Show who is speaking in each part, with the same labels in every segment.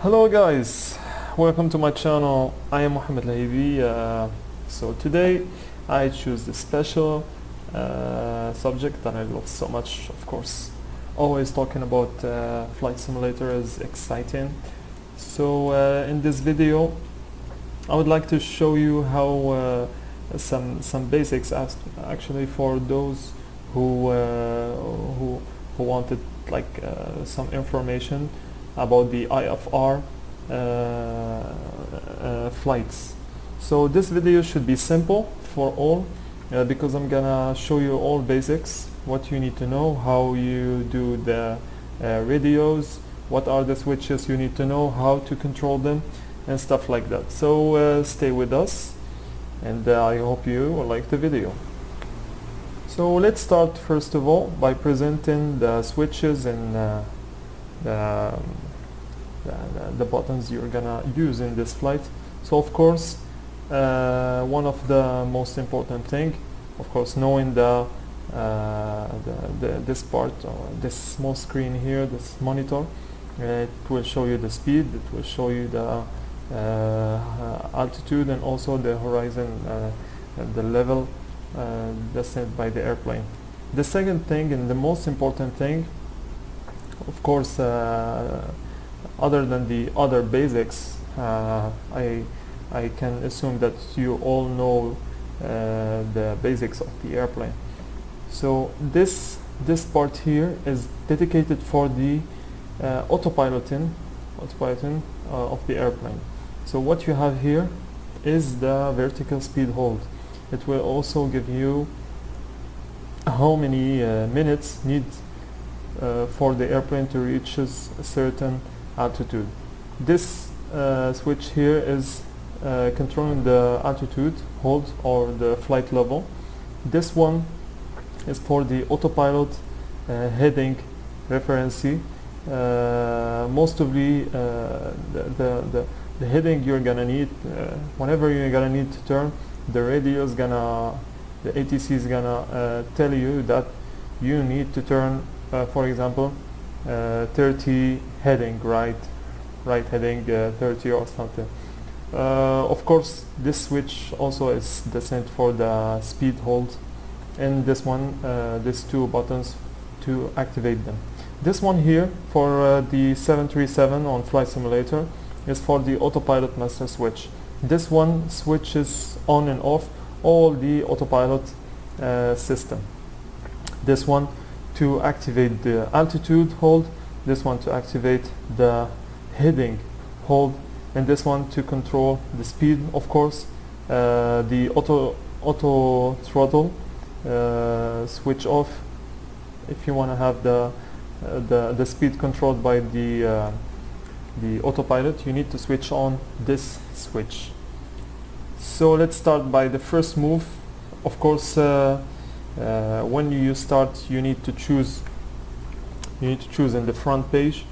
Speaker 1: Hello guys, welcome to my channel. I am Mohammed Lahibi. So today I choose the special subject that I love so much, of course. Always talking about flight simulator is exciting. So in this video I would like to show you how some basics actually for those who wanted like some information about the IFR flights. So this video should be simple for all because I'm gonna show you all basics, what you need to know, how you do the radios, what are the switches you need to know, how to control them and stuff like that. So stay with us and I hope you will like the video. So let's start first of all by presenting the switches and the buttons you're gonna use in this flight. So of course one of the most important thing, of course, knowing this part, this small screen here, this monitor, it will show you the speed, it will show you the altitude and also the horizon, the level set by the airplane. The second thing and the most important thing, of course, other than the other basics, I can assume that you all know the basics of the airplane. So this part here is dedicated for the autopiloting of the airplane. So what you have here is the vertical speed hold. It will also give you how many minutes need for the airplane to reach a certain altitude. This switch here is controlling the altitude hold or the flight level. This one is for the autopilot heading referency. Most of the heading you're gonna need whenever you're gonna need to turn, the radio is gonna, the ATC is gonna tell you that you need to turn, for example, 30 heading, right heading 30 or something. Of course, this switch also is destined for the speed hold, and this one, these two buttons to activate them. This one here for the 737 on Flight Simulator is for the autopilot master switch. This one switches on and off all the autopilot system. This one to activate the altitude hold, this one to activate the heading hold, and this one to control the speed, of course. The auto throttle switch off if you want to have the speed controlled by the autopilot. You need to switch on this switch. So let's start by the first move. Of course, when you start, you need to choose in the front page.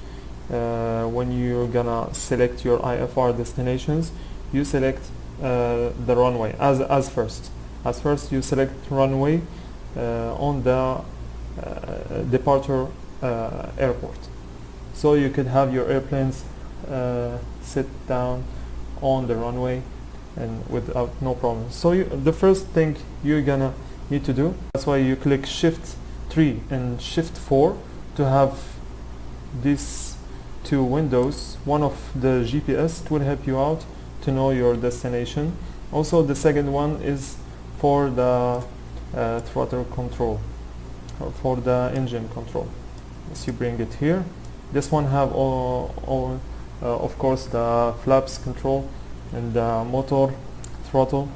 Speaker 1: When you're gonna select your IFR destinations, you select the runway as first. You select runway on the departure airport. So you could have your airplanes sit down on the runway and without no problem. So the first thing you're gonna need to do, that's why you click Shift 3 and Shift 4 to have these two windows. One of the GPS, it will help you out to know your destination. Also the second one is for the throttle control or for the engine control. So you bring it here. This one have all of course the flaps control and the motor throttle,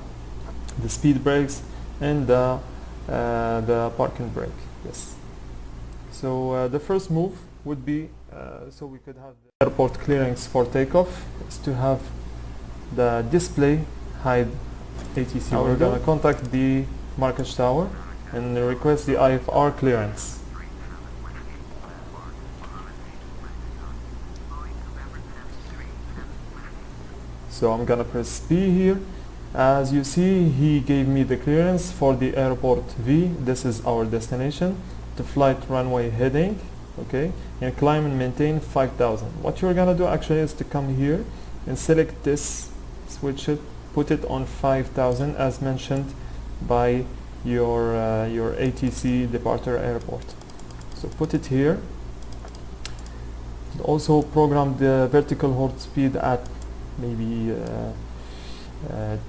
Speaker 1: the speed brakes and the parking brake. Yes. So the first move would be so we could have the airport clearance for takeoff is to have the display hide ATC. Now we're gonna contact the market tower and request the IFR clearance. So I'm gonna press B here. As you see, he gave me the clearance for the airport V. This is our destination, the flight runway heading. okay, and climb and maintain 5,000. What you're gonna do actually is to come here and select this, switch it, put it on 5,000 as mentioned by your ATC departure airport. So put it here. Also program the vertical hold speed at maybe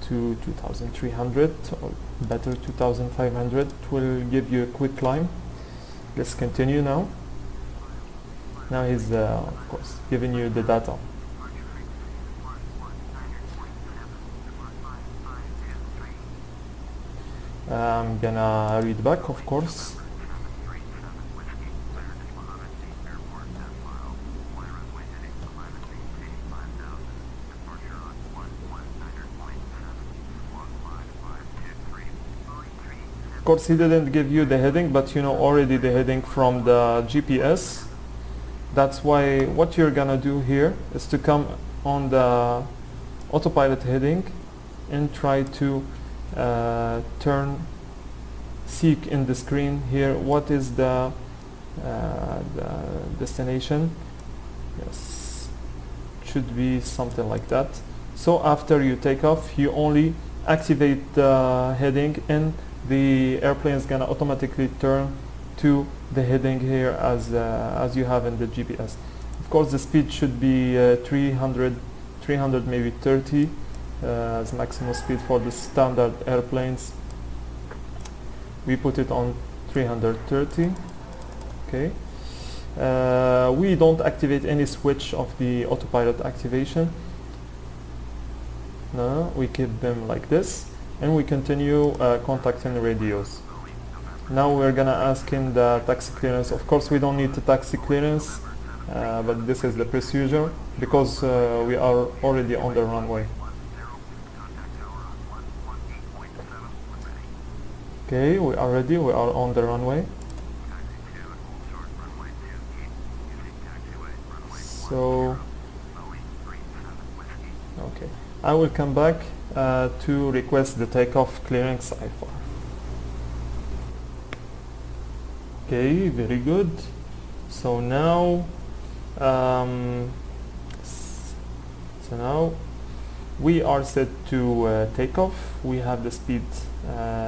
Speaker 1: to 2,300 or better 2,500. It will give you a quick climb. Let's continue now. Now he's of course giving you the data. I'm gonna read back, of course. Of course, he didn't give you the heading, but you know already the heading from the GPS. That's why what you're gonna do here is to come on the autopilot heading and try to seek in the screen here what is the destination. Yes, should be something like that. So after you take off, you only activate the heading and the airplane is gonna automatically turn to the heading here as you have in the GPS. Of course, the speed should be 300 maybe 30 as maximum speed for the standard airplanes. We put it on 330. Okay. We don't activate any switch of the autopilot activation. No, we keep them like this, and we continue contacting the radios. Now we're gonna ask him the taxi clearance. Of course, we don't need the taxi clearance, but this is the procedure because we are already on the runway. Okay, we are ready. We are on the runway. So, okay, I will come back to request the takeoff clearance IFR. Okay, very good. So now, we are set to take off. We have the speed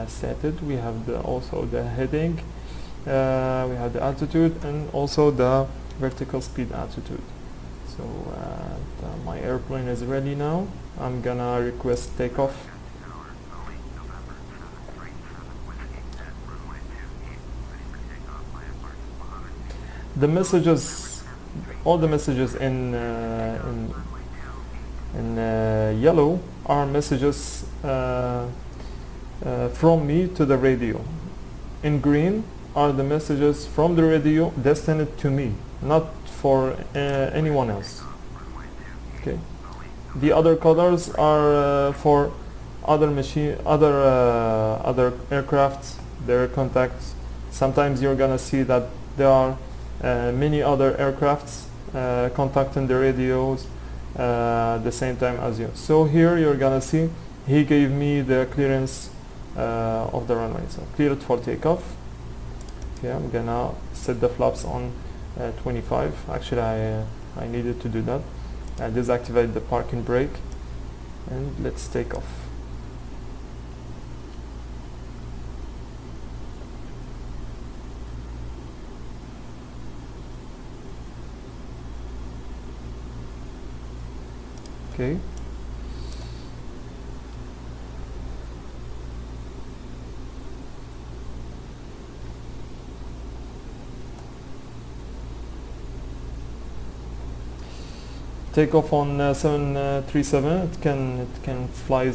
Speaker 1: set. We have also the heading. We have the altitude and also the vertical speed altitude. So my airplane is ready now. I'm gonna request takeoff. The messages, all the messages in yellow are messages from me to the radio. In green are the messages from the radio destined to me, not for anyone else. Okay. The other colors are for other aircrafts, their contacts. Sometimes you're gonna see that there are many other aircrafts contacting the radios the same time as you. So here you're gonna see he gave me the clearance of the runway. So cleared for takeoff. Okay, I'm gonna set the flaps on 25. Actually, I needed to do that. I deactivate the parking brake and let's take off. Okay. Take off on 737. It can fly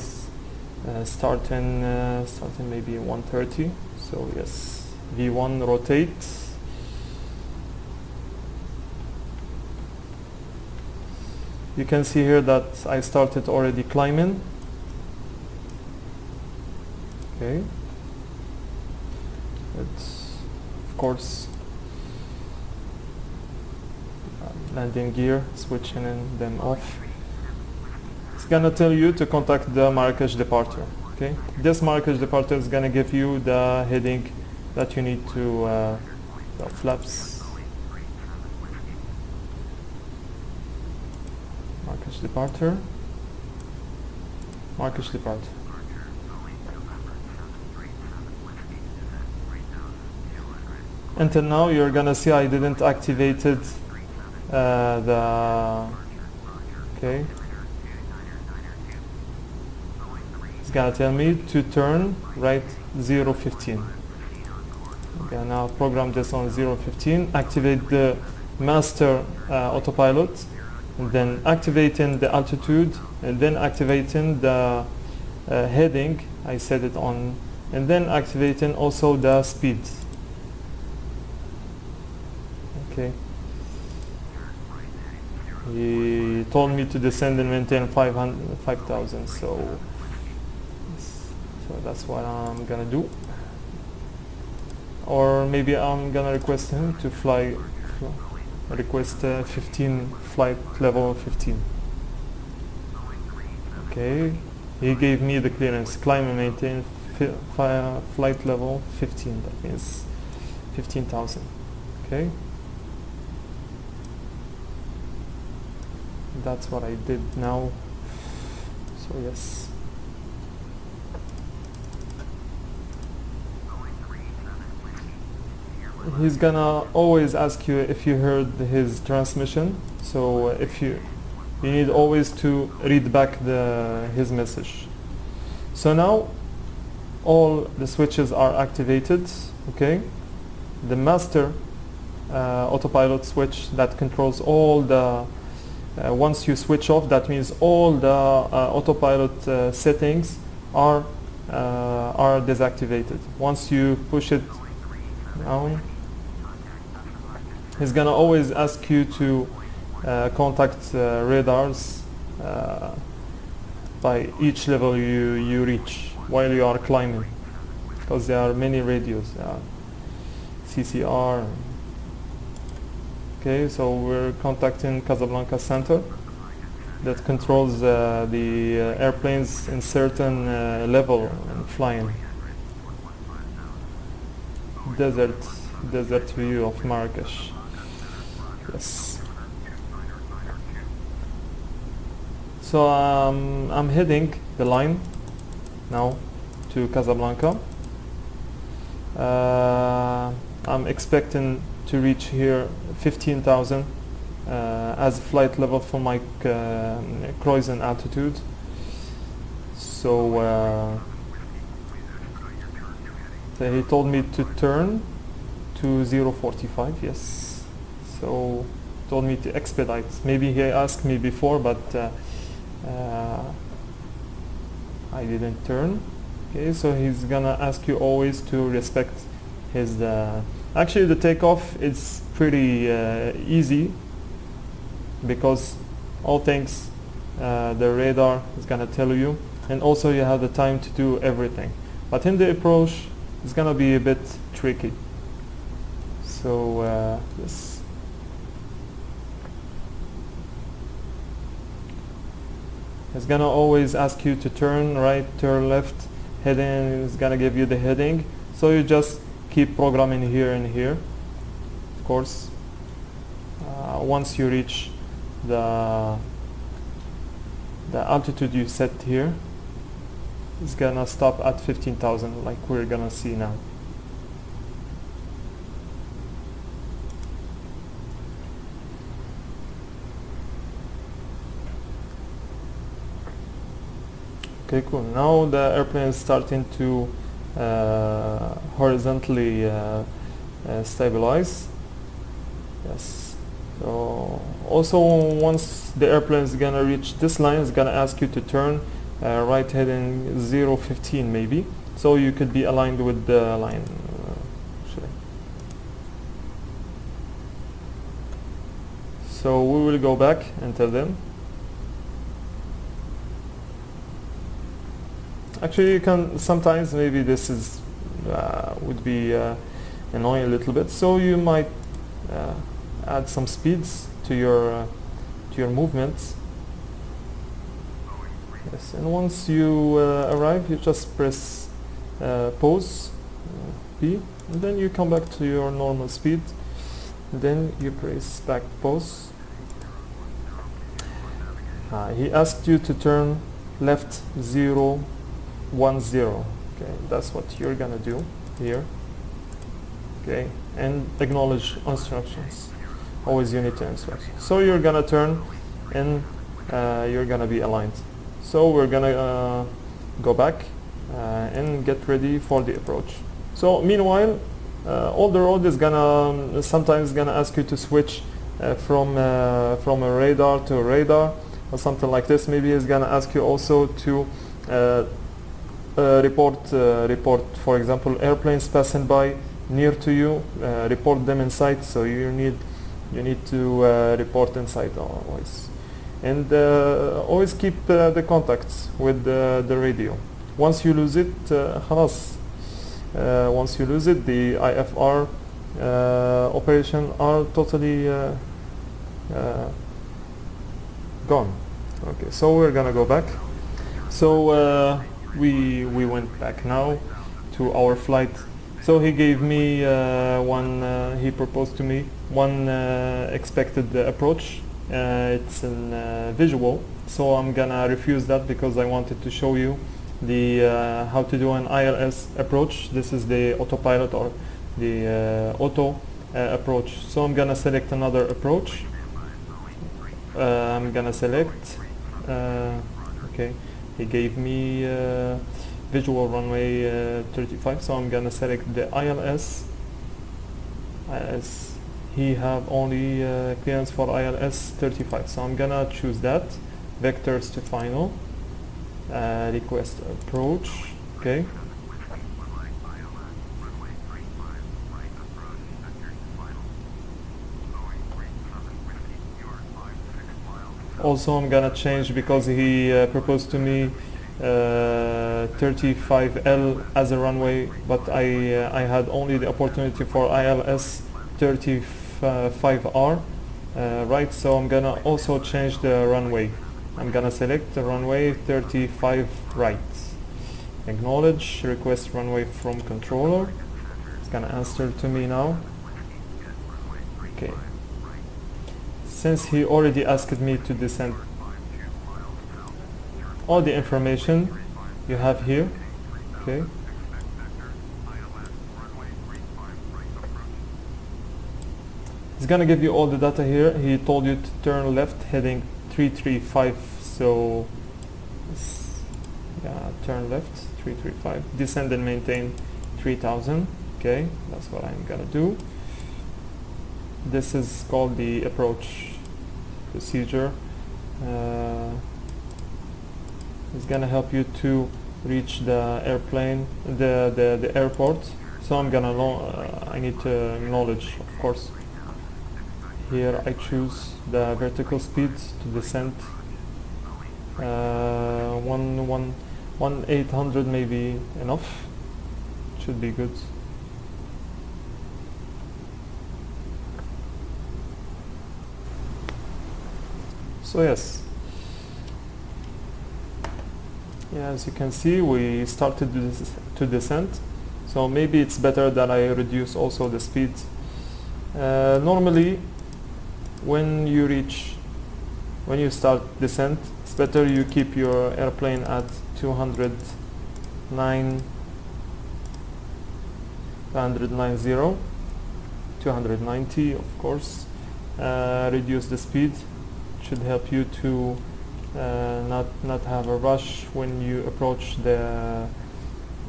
Speaker 1: starting maybe 130. So yes, V1 rotate. You can see here that I started already climbing. Okay. It's of course landing gear, switching them off. It's gonna tell you to contact the Marrakesh departure. Okay. This Marrakesh departure is gonna give you the heading that you need to the flaps. Marcus departure. Marcus departure. Until now you're gonna see I didn't activated the okay. It's gonna tell me to turn right 015. Okay, now program this on 015, activate the master autopilot, and then activating the altitude, and then activating the heading, I set it on, and then activating also the speed. Okay. He told me to descend and maintain 5,000, so that's what I'm gonna do. Or maybe I'm gonna request him to request 15 flight level 15. Okay, he gave me the clearance, climb and maintain flight level 15, that means 15,000. Okay, that's what I did now. So yes. He's gonna always ask you if you heard his transmission, so if you need always to read back his message. So now all the switches are activated. Okay, the master autopilot switch that controls all the once you switch off, that means all the autopilot settings are deactivated. Once you push it down, he's gonna always ask you to contact radars by each level you reach while you are climbing, because there are many radios, CCR. Okay, so we're contacting Casablanca Center that controls the airplanes in certain level and flying. Desert view of Marrakesh. Yes. So I'm heading the line now to Casablanca. I'm expecting to reach here 15,000 as flight level for my cruising altitude. So he told me to turn to 045, yes. So told me to expedite. Maybe he asked me before, but I didn't turn. Okay, so he's gonna ask you always to respect his actually the takeoff is pretty easy, because all things the radar is gonna tell you, and also you have the time to do everything. But in the approach it's gonna be a bit tricky. So yes. It's gonna always ask you to turn right, turn left, heading is gonna give you the heading. So you just keep programming here and here. Of course, once you reach the altitude you set here, it's gonna stop at 15,000, like we're gonna see now. Okay, cool. Now the airplane is starting to horizontally stabilize. Yes. So also once the airplane is gonna reach this line, it's gonna ask you to turn right heading 015 maybe, so you could be aligned with the line. So we will go back and tell them. Actually, you can sometimes, maybe this is would be annoying a little bit, so you might add some speeds to your movements. Yes, and once you arrive, you just press pause, P, and then you come back to your normal speed. And then you press back pause. He asked you to turn left 010. Okay, that's what you're gonna do here. Okay, and acknowledge instructions. Always unity instructions. So you're gonna turn and you're gonna be aligned. So we're gonna go back and get ready for the approach. So meanwhile, all the road is gonna sometimes gonna ask you to switch from a radar to a radar or something like this. Maybe it's gonna ask you also to report, for example, airplanes passing by near to you. Report them in sight. So you need to report in sight always, and always keep the contacts with the radio. Once you lose it, خلاص. Once you lose it, the IFR operation are totally gone. Okay, so we're gonna go back. So we went back now to our flight. So he gave me he proposed to me one expected approach. It's in visual, so I'm gonna refuse that because I wanted to show you the how to do an ILS approach. This is the autopilot or the auto approach. So I'm gonna select another approach. I'm gonna select okay, he gave me visual runway 35, so I'm gonna select the ILS. He have only clearance for ILS 35, so I'm gonna choose that. Vectors to final, request approach. Okay, also I'm gonna change because he proposed to me 35L as a runway, but I had only the opportunity for ILS 35R, right? So I'm gonna also change the runway. I'm gonna select the runway 35 right. Acknowledge, request runway from controller. It's gonna answer to me now. Okay. Since he already asked me to descend, all the information you have here. Okay. It's gonna give you all the data here. He told you to turn left heading 335, so yeah, turn left 335, descend and maintain 3000. Okay, that's what I'm gonna do. This is called the approach procedure. It's gonna help you to reach the airplane, the airport. So I'm gonna I need to acknowledge, of course. Here I choose the vertical speed to descend. 1800 maybe enough. Should be good. So yes. Yeah, as you can see, we started to descend. So maybe it's better that I reduce also the speed. Normally, when you start descent, it's better you keep your airplane at 290, 290, of course. Reduce the speed. Should help you to not have a rush when you approach the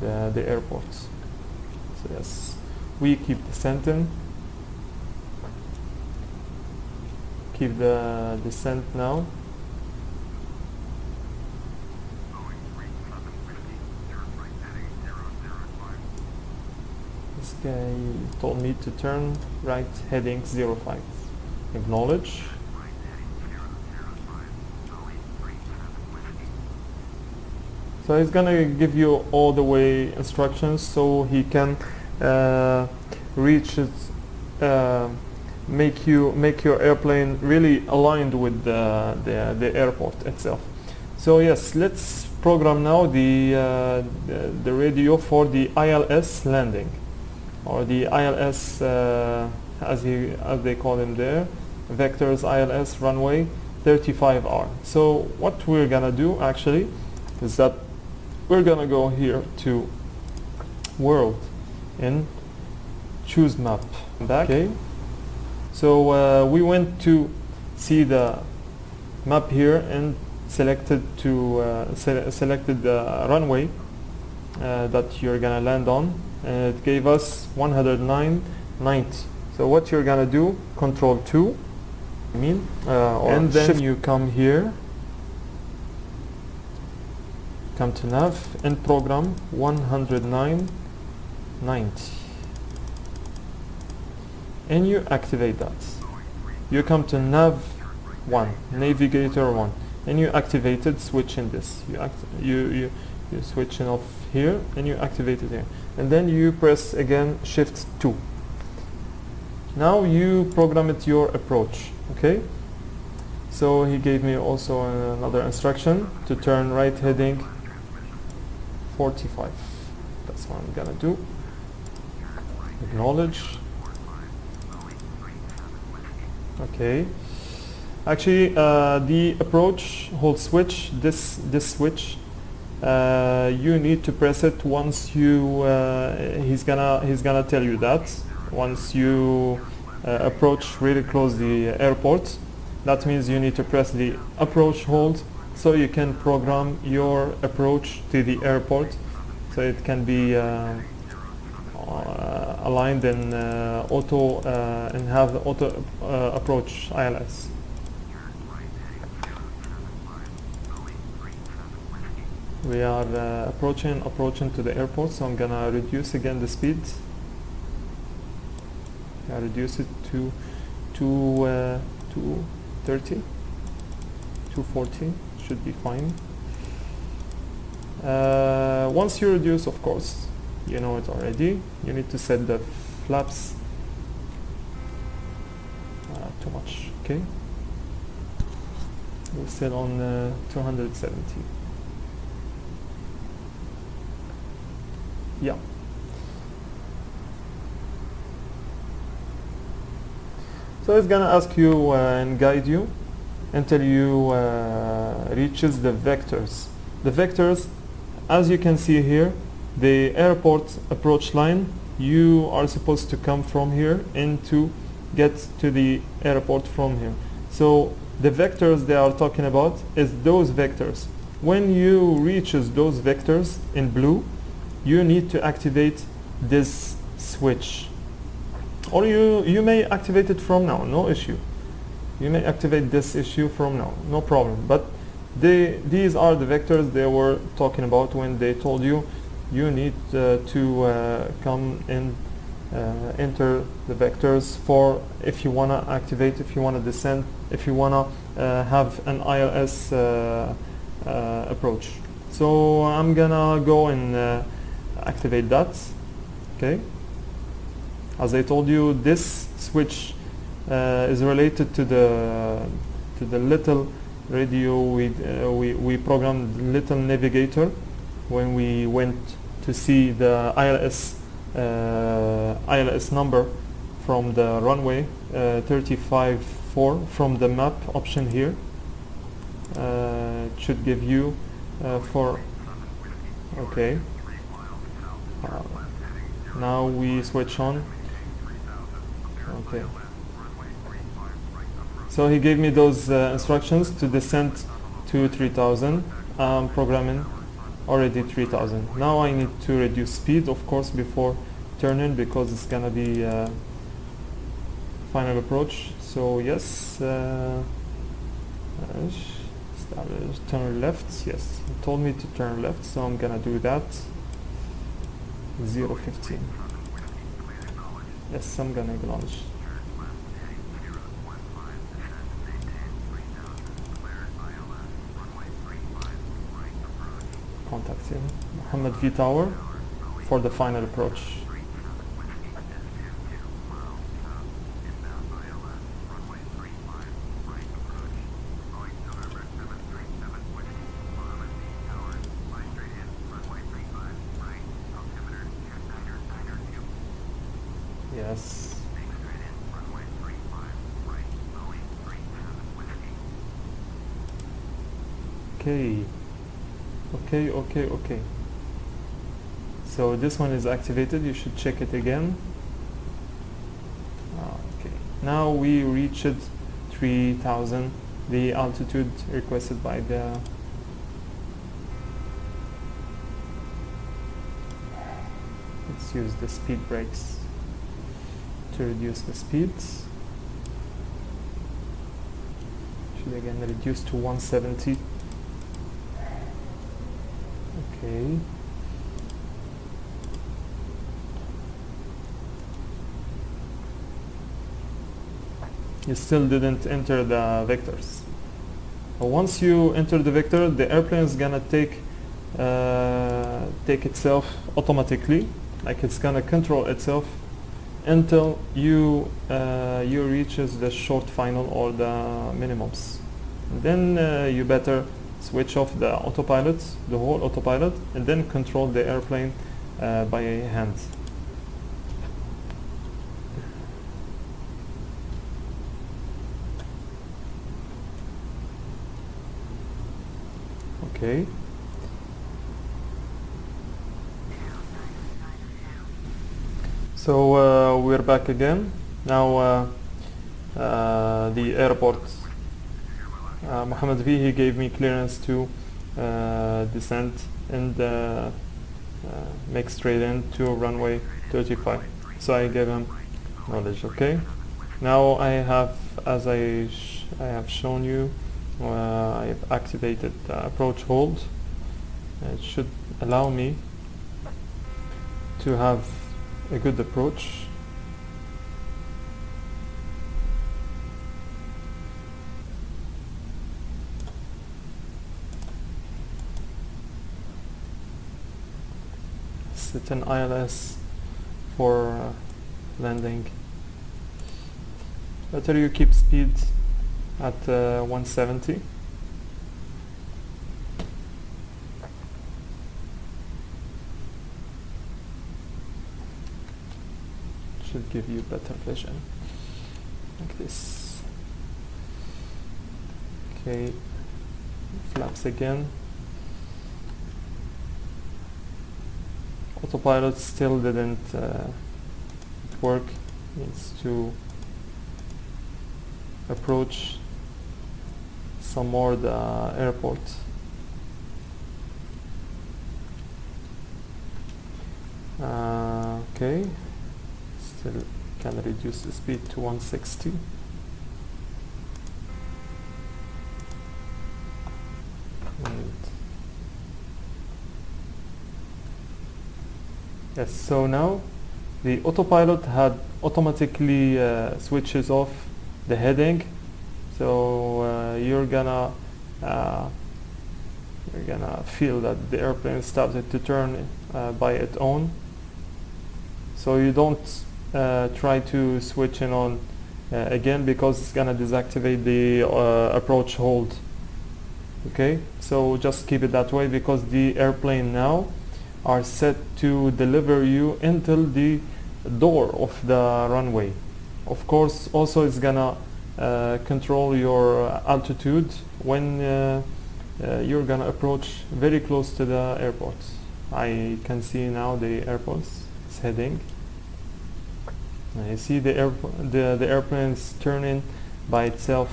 Speaker 1: airports. So yes, we keep descending. Keep the descent now. This guy told me to turn right heading 05. Acknowledge. So he's gonna give you all the way instructions so he can reach it, make your airplane really aligned with the airport itself. So yes, let's program now the radio for the ILS landing, or the ILS as they call him there, vectors ILS runway 35R. So what we're gonna do actually is that we're gonna go here to world and choose map. Back. Okay. So we went to see the map here and selected selected the runway that you're gonna land on, and it gave us 109.90. So what you're gonna do, Control 2, and then shift. You come here, come to nav and program 109.90, and you activate that. You come to nav 1, navigator 1, and you activate it, switching this. You switching off here and you activate it here, and then you press again shift 2. Now you program it your approach. Okay, so he gave me also another instruction to turn right heading 45. That's what I'm gonna do. Acknowledge. Okay, actually the approach hold switch, this switch, you need to press it once you he's gonna tell you that once you approach really close the airport. That means you need to press the approach hold so you can program your approach to the airport, so it can be aligned in auto and have the auto approach ILS. We are approaching to the airport, so I'm gonna reduce again the speed. I reduce it to 230, 240 should be fine. Once you reduce, of course, you know it already, you need to set the flaps too much. Okay, we'll set on 270. Yeah. So it's gonna ask you and guide you until you reaches the vectors. The vectors, as you can see here, the airport approach line, you are supposed to come from here and to get to the airport from here. So the vectors they are talking about is those vectors. When you reaches those vectors in blue, you need to activate this switch. Or you may activate it from now, no issue. You may activate this issue from now, no problem. But these are the vectors they were talking about when they told you you need to come and enter the vectors for if you want to activate, if you want to descend, if you want to have an ILS approach. So I'm gonna go and activate that. Okay. As I told you, this switch is related to the little radio we programmed little navigator when we went to see the ILS number from the runway 35.4 from the map option here. It should give you for okay. Now we switch on. Okay. So he gave me those instructions to descend to 3000. I'm programming already 3000. Now I need to reduce speed, of course, before turning because it's gonna be final approach. So yes, turn left. Yes, he told me to turn left, so I'm gonna do that. 015. Yes, I'm gonna acknowledge. Contact him, Mohammed V Tower, for the final approach. Yes. Okay. So this one is activated. You should check it again. Okay, now we reached 3000, the altitude requested by the let's use the speed brakes to reduce the speeds. Should again reduce to 170. Okay. You still didn't enter the vectors. But once you enter the vector, the airplane is gonna take itself automatically, like it's gonna control itself until you reaches the short final or the minimums. And then you better switch off the autopilot, the whole autopilot, and then control the airplane by hand. Okay. So we're back again. Now the airport, Mohammed V, he gave me clearance to descend and make straight in to runway 35. So I gave him knowledge. Okay. Now I have, as I have shown you, I have activated the approach hold. It should allow me to have a good approach. Set an ILS for landing. Better you keep speed at 170. Should give you better vision, like this. Okay, flaps again. Autopilot still didn't work. Needs to approach some more the airport. Okay, still can reduce the speed to 160. And yes, so now the autopilot had automatically switches off the heading, so you're gonna feel that the airplane started to turn by its own. So you don't try to switch in on again, because it's gonna deactivate the approach hold. Okay, so just keep it that way, because the airplane now are set to deliver you until the door of the runway. Of course, also it's gonna control your altitude when you're gonna approach very close to the airport. I can see now the airport is heading. You see the airplane is turning by itself.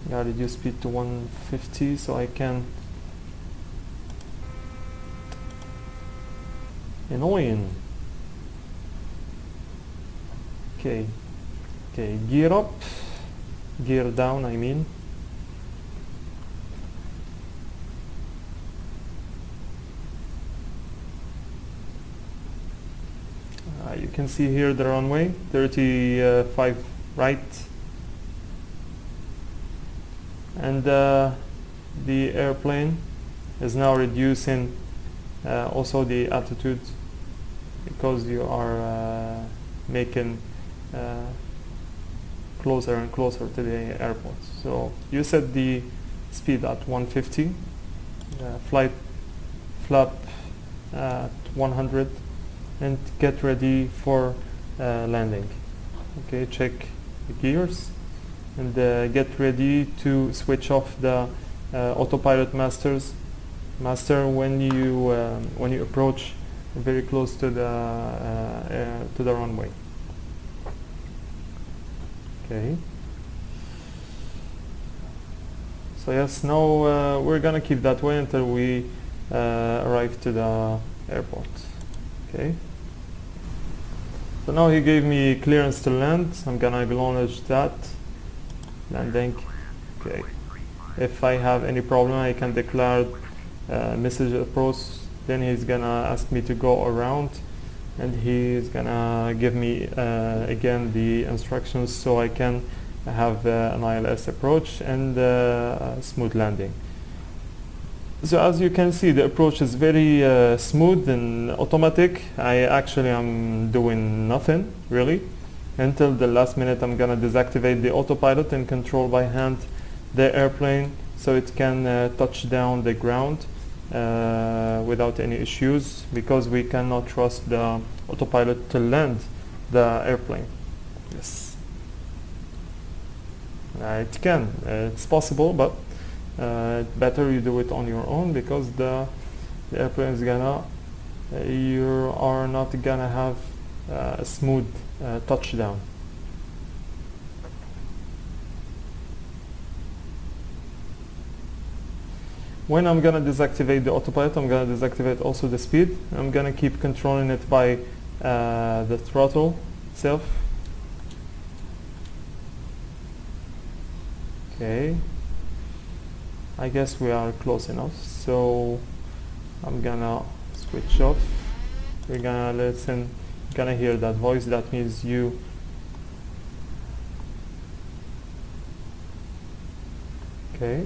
Speaker 1: Gotta reduce speed to 150 so I can. Annoying. Okay, gear up, gear down, I mean. You can see here the runway, 35 right. And the airplane is now reducing also the altitude, because you are making closer and closer to the airport. So you set the speed at 150, flap at 100, and get ready for landing. Okay, check the gears and get ready to switch off the autopilot master when you approach very close to the runway. Okay. So yes, now we're gonna keep that way until we arrive to the airport. Okay. So now he gave me clearance to land. I'm gonna acknowledge that. Landing. Okay. If I have any problem, I can declare message approach. Then he's gonna ask me to go around, and he's gonna give me again the instructions so I can have an ILS approach and smooth landing. So as you can see, the approach is very smooth and automatic. I actually am doing nothing really until the last minute. I'm gonna deactivate the autopilot and control by hand the airplane so it can touch down the ground without any issues, because we cannot trust the autopilot to land the airplane. Yes, it can, it's possible, but better you do it on your own, because the airplane is gonna you are not gonna have a smooth touchdown. When I'm gonna deactivate the autopilot, I'm gonna deactivate also the speed. I'm gonna keep controlling it by the throttle itself. Okay, I guess we are close enough, so I'm gonna switch off. We're gonna listen, gonna hear that voice. That means you okay.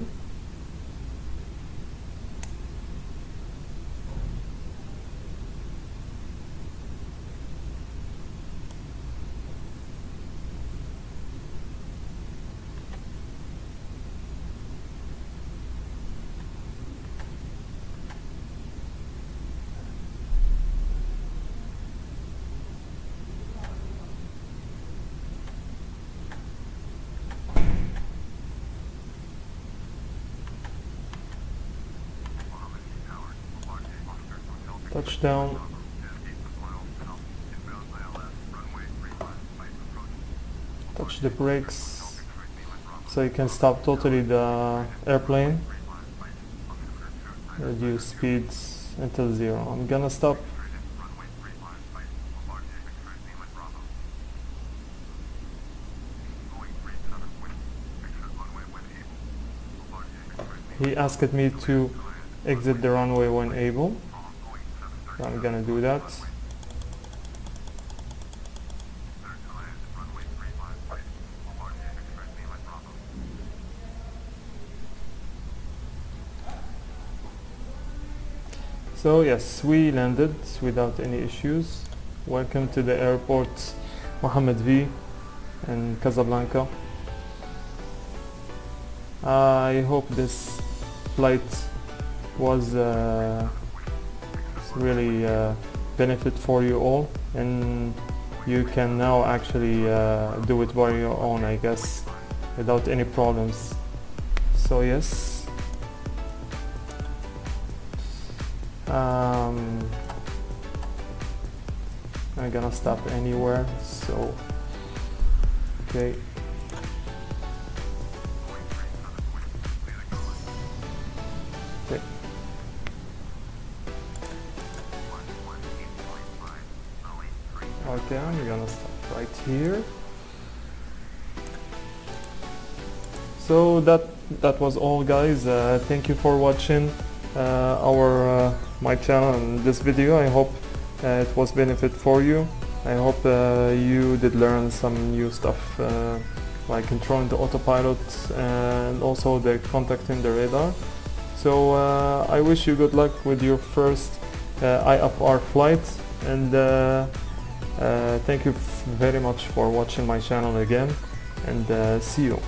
Speaker 1: Touchdown. Touch the brakes so you can stop totally the airplane. Reduce speeds until 0. I'm gonna stop. He asked me to exit the runway when able. So I'm gonna do that. So yes, we landed without any issues. Welcome to the airport Mohammed V in Casablanca. I hope this flight was really benefit for you all, and you can now actually do it by your own, I guess, without any problems. So yes, I'm gonna stop anywhere. So okay. Okay. Okay, I'm gonna stop right here. So that was all, guys. Thank you for watching my channel and this video. I hope it was benefit for you. I hope you did learn some new stuff, like controlling the autopilot and also the contacting the radar. So I wish you good luck with your first IFR flight, and thank you very much for watching my channel again, and see you.